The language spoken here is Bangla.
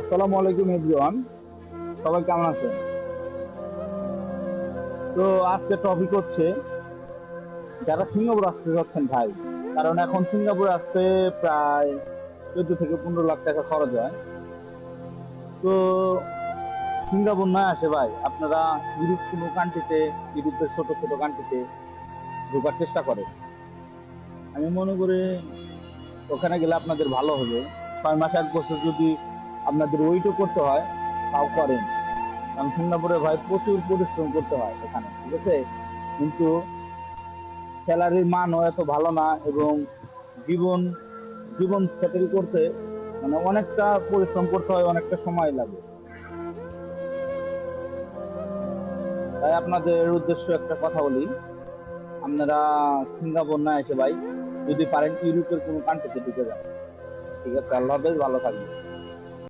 আসসালামু আলাইকুম এভরিওয়ান, সবাই কেমন আছেন? তো আজকে টপিক হচ্ছে যারা সিঙ্গাপুর আসতে যাচ্ছেন ভাই, কারণ এখন সিঙ্গাপুরে আসতে প্রায় 14 থেকে 15 লাখ টাকা খরচ হয়। তো সিঙ্গাপুর না আসে ভাই, আপনারা ইউরোপ কোনো কান্ট্রিতে, ইউরোপের ছোট ছোট কান্ট্রিতে ঢোকার চেষ্টা করে। আমি মনে করি ওখানে গেলে আপনাদের ভালো হবে। 6 মাস 1 বছর যদি আপনাদের ওয়েটও করতে হয় তাও করেন, কারণ সিঙ্গাপুরে ভাই প্রচুর পরিশ্রম করতে হয় এখানে, ঠিক আছে? কিন্তু স্যালারির মানও এত ভালো না, এবং জীবন জীবন সেটেল করতে মানে অনেকটা পরিশ্রম করতে হয়, অনেকটা সময় লাগে। তাই আপনাদের উদ্দেশ্য একটা কথা বলি, আপনারা সিঙ্গাপুর না এসে ভাই যদি পারেন ইউরোপের কোনো কান্ট্রিতে ঢুকে যান। ঠিক আছে, আল্লাহ হাফেজ, ভালো থাকবেন।